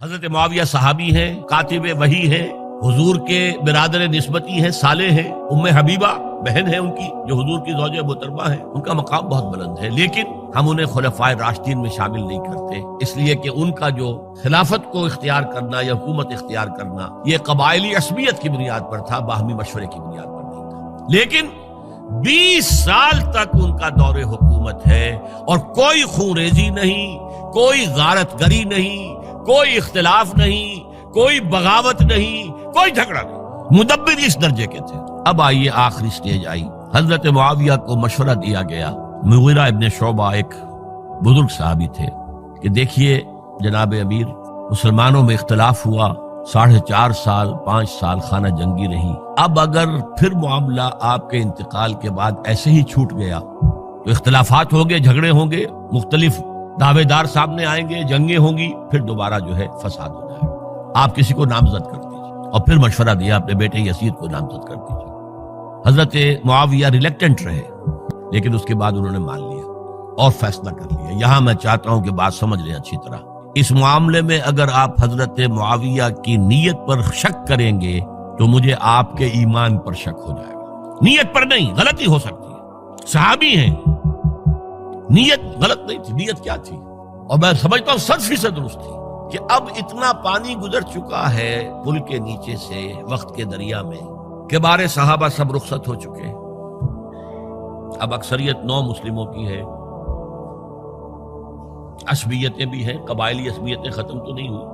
حضرت معاویہ صحابی ہیں، کاتب وحی ہیں، حضور کے برادر نسبتی ہیں، صالح ہیں، ام حبیبہ بہن ہے ان کی جو حضور کی زوجہ محترمہ ہے، ان کا مقام بہت بلند ہے، لیکن ہم انہیں خلفائے راشدین میں شامل نہیں کرتے، اس لیے کہ ان کا جو خلافت کو اختیار کرنا یا حکومت اختیار کرنا یہ قبائلی عصبیت کی بنیاد پر تھا، باہمی مشورے کی بنیاد پر نہیں تھا۔ لیکن 20 سال تک ان کا دور حکومت ہے اور کوئی خونریزی نہیں، کوئی غارت گری نہیں، کوئی اختلاف نہیں، کوئی بغاوت نہیں، کوئی جھگڑا نہیں، مدبر اس درجے کے تھے۔ اب آئیے آخری سٹیج آئی، حضرت معاویہ کو مشورہ دیا گیا، مغیرہ ابن شعبہ ایک بزرگ صحابی تھے کہ دیکھیے جناب امیر، مسلمانوں میں اختلاف ہوا، 4.5 سال 5 سال خانہ جنگی رہی، اب اگر پھر معاملہ آپ کے انتقال کے بعد ایسے ہی چھوٹ گیا تو اختلافات ہوں گے، جھگڑے ہوں گے، مختلف دعوے دار سامنے آئیں گے، جنگیں ہوں گی، پھر دوبارہ جو ہے فساد ہو جائے گا، آپ کسی کو نامزد کر دیجیے۔ اور پھر مشورہ دیا اپنے بیٹے یزید کو نامزد کر دیجیے۔ حضرت معاویہ ریلیکٹنٹ رہے، لیکن اس کے بعد انہوں نے مان لیا اور فیصلہ کر لیا۔ یہاں میں چاہتا ہوں کہ بات سمجھ لیں اچھی طرح، اس معاملے میں اگر آپ حضرت معاویہ کی نیت پر شک کریں گے تو مجھے آپ کے ایمان پر شک ہو جائے گا۔ نیت پر نہیں، غلطی ہو سکتی ہے، صحابی ہیں، نیت غلط نہیں تھی، نیت کیا تھی؟ اور میں سمجھتا ہوں 100% درست تھی کہ اب اتنا پانی گزر چکا ہے پل کے نیچے سے وقت کے دریا میں کہ بارے صحابہ سب رخصت ہو چکے، اب اکثریت 9 مسلموں کی ہے، عصبیتیں بھی ہیں، قبائلی عصبیتیں ختم تو نہیں ہوئی،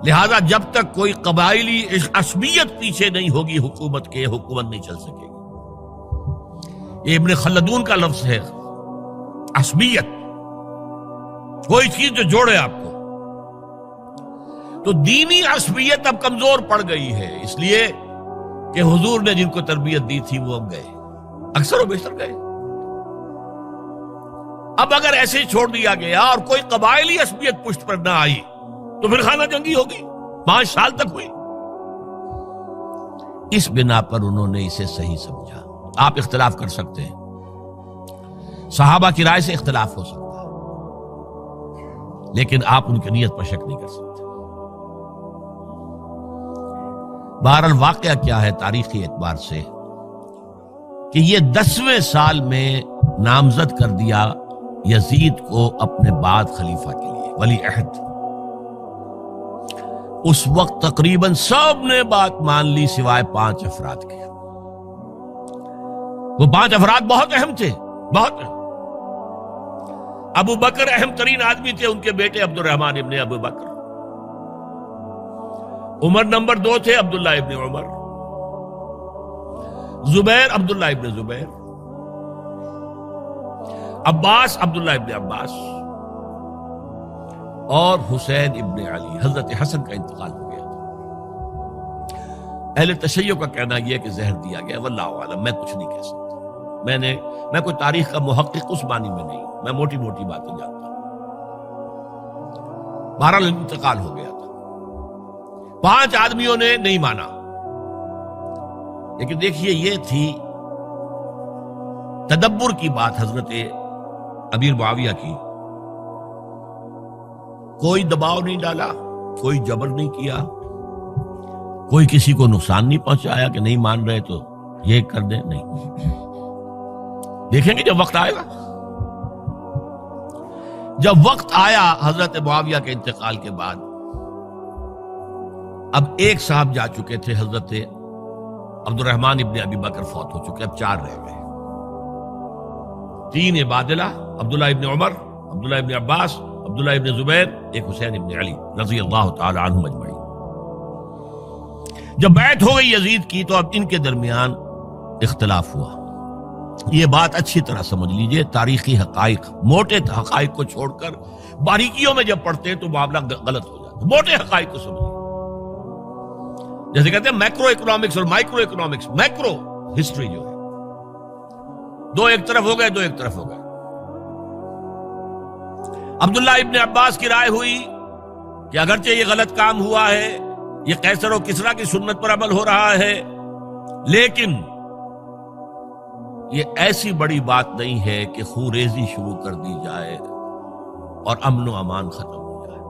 لہذا جب تک کوئی قبائلی عصبیت پیچھے نہیں ہوگی حکومت کے، حکومت نہیں چل سکے گی۔ یہ ابن خلدون کا لفظ ہے، عصبیت، کوئی چیز جو جوڑے آپ کو۔ تو دینی عصبیت اب کمزور پڑ گئی ہے، اس لیے کہ حضور نے جن کو تربیت دی تھی وہ اب گئے، اکثر و بیشتر گئے۔ اب اگر ایسے ہی چھوڑ دیا گیا اور کوئی قبائلی عصبیت پشت پر نہ آئی تو پھر خانہ جنگی ہوگی، 5 سال تک ہوئی۔ اس بنا پر انہوں نے اسے صحیح سمجھا۔ آپ اختلاف کر سکتے ہیں، صحابہ کی رائے سے اختلاف ہو سکتا ہے، لیکن آپ ان کی نیت پر شک نہیں کر سکتے۔ بہرحال واقعہ کیا ہے تاریخی اعتبار سے کہ یہ 10ویں سال میں نامزد کر دیا یزید کو اپنے بعد خلیفہ کے لیے، ولی عہد۔ اس وقت تقریباً سب نے بات مان لی سوائے 5 افراد کے۔ وہ 5 افراد بہت اہم تھے، بہت اہم۔ ابو بکر اہم ترین آدمی تھے، ان کے بیٹے عبد الرحمن ابن ابو بکر۔ عمر نمبر 2 تھے، عبداللہ ابن عمر۔ زبیر عبداللہ ابن زبیر۔ عباس عبداللہ ابن عباس، اور حسین ابن علی۔ حضرت حسن کا انتقال ہو گیا تھا۔ اہل تشیع کا کہنا یہ کہ زہر دیا گیا، واللہ اعلم، میں کچھ نہیں کہہ سکتا، میں کوئی تاریخ کا محقق اس معنی میں نہیں، میں موٹی موٹی باتیں جانتا ہوں۔ بہرحال انتقال ہو گیا تھا، 5 آدمیوں نے نہیں مانا، لیکن دیکھیے یہ تھی تدبر کی بات حضرت امیر معاویہ کی۔ کوئی دباؤ نہیں ڈالا، کوئی جبر نہیں کیا، کوئی کسی کو نقصان نہیں پہنچایا کہ نہیں مان رہے تو یہ کر دیں، نہیں۔ دیکھیں گے جب وقت آئے گا۔ جب وقت آیا حضرت معاویہ کے انتقال کے بعد، اب ایک صاحب جا چکے تھے، حضرت عبد الرحمن ابن ابی بکر فوت ہو چکے، اب 4 رہ گئے، 3 عبادلہ، عبداللہ ابن عمر، عبداللہ ابن عباس، عبداللہ ابن زبیر، ایک حسین ابن علی رضی اللہ تعالی عنہم اجمعین۔ جب بیعت ہو گئی یزید کی تو اب ان کے درمیان اختلاف ہوا۔ یہ بات اچھی طرح سمجھ لیجئے، تاریخی حقائق، موٹے حقائق کو چھوڑ کر باریکیوں میں جب پڑھتے ہیں تو معاملہ غلط ہو جاتا ہے۔ موٹے حقائق کو سمجھیے، جیسے کہتے ہیں میکرو اکنامکس اور مائکرو اکنامکس۔ میکرو ہسٹری جو ہے، 2 ایک طرف ہو گئے، 2 ایک طرف ہو گئے۔ عبداللہ ابن عباس کی رائے ہوئی کہ اگرچہ یہ غلط کام ہوا ہے، یہ قیصر و کسریٰ کی سنت پر عمل ہو رہا ہے، لیکن یہ ایسی بڑی بات نہیں ہے کہ خونریزی شروع کر دی جائے اور امن و امان ختم ہو جائے۔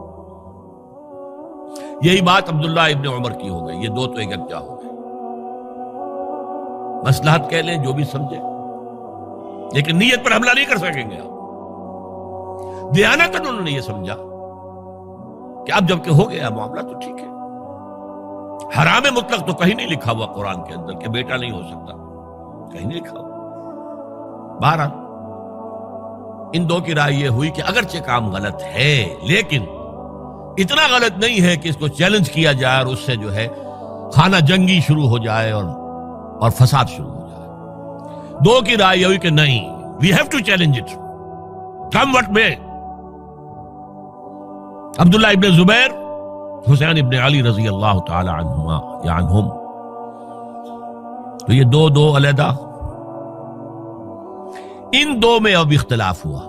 یہی بات عبداللہ ابن عمر کی ہو گئی، یہ دو تو یکجا ہو گئے. مصلحت کہہ لیں جو بھی سمجھے، لیکن نیت پر حملہ نہیں کر سکیں گے آپ. دیانتاً انہوں نے یہ سمجھا کہ اب جب کہ ہو گیا معاملہ تو ٹھیک ہے. حرام مطلق تو کہیں نہیں لکھا ہوا قرآن کے اندر کہ بیٹا نہیں ہو سکتا، کہیں نہیں لکھا ہوا. بہرحال ان دو کی رائے یہ ہوئی کہ اگرچہ کام غلط ہے لیکن اتنا غلط نہیں ہے کہ اس کو چیلنج کیا جائے اور اس سے جو ہے خانہ جنگی شروع ہو جائے اور فساد شروع ہو جائے. دو کی رائے یہ ہوئی کہ نہیں، we have to challenge it come what میں. عبداللہ ابن زبیر، حسین ابن علی رضی اللہ تعالی عنہما یا عنہم، تو یہ دو علیحدہ. ان دو میں اب اختلاف ہوا.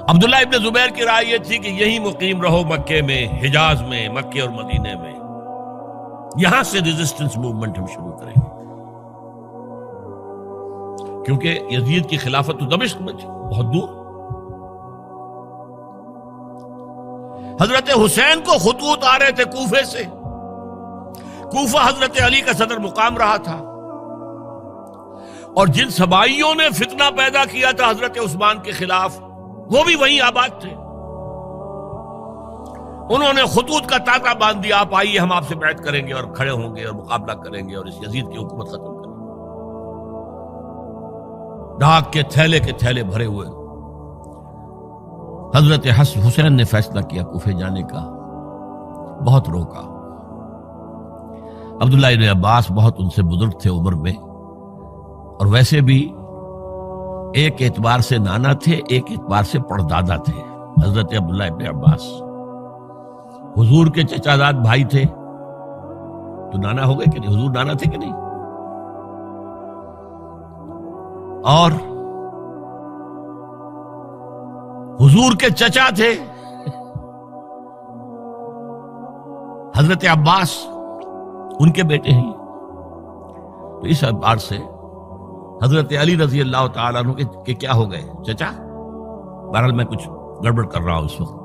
عبداللہ ابن زبیر کی رائے یہ تھی کہ یہی مقیم رہو مکے میں، حجاز میں، مکے اور مدینے میں، یہاں سے ریزسٹنس موومنٹ ہم شروع کریں گے، کیونکہ یزید کی خلافت تو دمشق میں تھی، بہت دور. حضرت حسین کو خطوط آ رہے تھے کوفے سے. کوفہ حضرت علی کا صدر مقام رہا تھا، اور جن سبائیوں نے فتنہ پیدا کیا تھا حضرت عثمان کے خلاف وہ بھی وہیں آباد تھے. انہوں نے خطوط کا تاتا باندھ دیا، آپ آئیے ہم آپ سے بیعت کریں گے اور کھڑے ہوں گے اور مقابلہ کریں گے اور اس یزید کی حکومت ختم کریں گے. ڈاک کے تھیلے بھرے ہوئے. حضرت حسین نے فیصلہ کیا کوفے جانے کا، بہت روکا. عبداللہ ابن عباس بہت ان سے بزرگ تھے عمر میں، اور ویسے بھی ایک اعتبار سے نانا تھے، ایک اعتبار سے پردادا تھے. حضرت عبداللہ ابن عباس حضور کے چچا زاد بھائی تھے تو نانا ہو گئے کہ نہیں؟ حضور نانا تھے کہ نہیں؟ اور حضور کے چچا تھے حضرت عباس، ان کے بیٹے ہیں. تو اس اعتبار سے حضرت علی رضی اللہ تعالیٰ عنہ کے کیا ہو گئے؟ چچا. بہرحال میں کچھ گڑبڑ کر رہا ہوں اس وقت.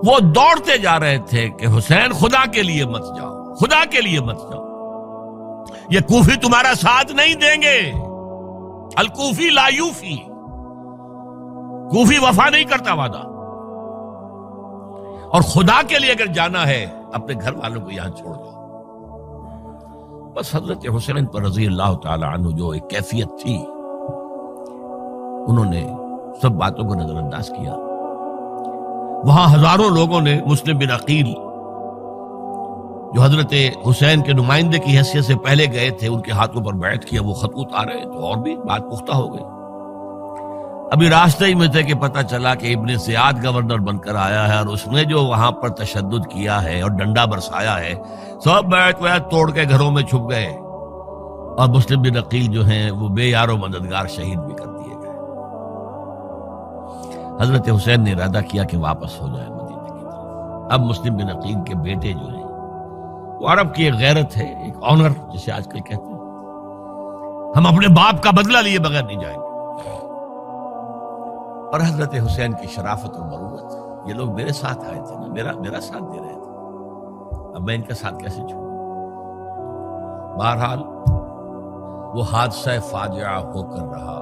وہ دوڑتے جا رہے تھے کہ حسین خدا کے لیے مت جاؤ، خدا کے لیے مت جاؤ، یہ کوفی تمہارا ساتھ نہیں دیں گے. الکوفی لا یوفی، کوفی وفا نہیں کرتا وعدہ. اور خدا کے لیے اگر جانا ہے اپنے گھر والوں کو یہاں چھوڑ دو. بس حضرت حسین پر رضی اللہ تعالی عنہ جو ایک کیفیت تھی، انہوں نے سب باتوں کو نظر انداز کیا. وہاں ہزاروں لوگوں نے مسلم بن عقیل جو حضرت حسین کے نمائندے کی حیثیت سے پہلے گئے تھے، ان کے ہاتھوں پر بیعت کیا. وہ خطوط آ رہے تو اور بھی بات پختہ ہو گئی. ابھی راستے ہی میں تھے کہ پتہ چلا کہ ابن زیاد گورنر بن کر آیا ہے، اور اس نے جو وہاں پر تشدد کیا ہے اور ڈنڈا برسایا ہے، سب بیعت توڑ کے گھروں میں چھپ گئے. اور مسلم بن عقیل جو ہیں وہ بے یار و مددگار شہید بھی کر دیے گئے. حضرت حسین نے ارادہ کیا کہ واپس ہو جائے مدینے کی طرف. اب مسلم بن عقیل کے بیٹے جو ہیں، وہ عرب کی ایک غیرت ہے، ایک آنر جسے آج کل کہتے ہیں، ہم اپنے باپ کا بدلہ لیے بغیر نہیں جائیں گے. اور حضرت حسین کی شرافت اور مروت، یہ لوگ میرے ساتھ آئے تھے نا، میرا ساتھ دے رہے تھے، اب میں ان کا ساتھ کیسے چھوڑوں؟ بہرحال وہ حادثہ فاجعہ ہو کر رہا.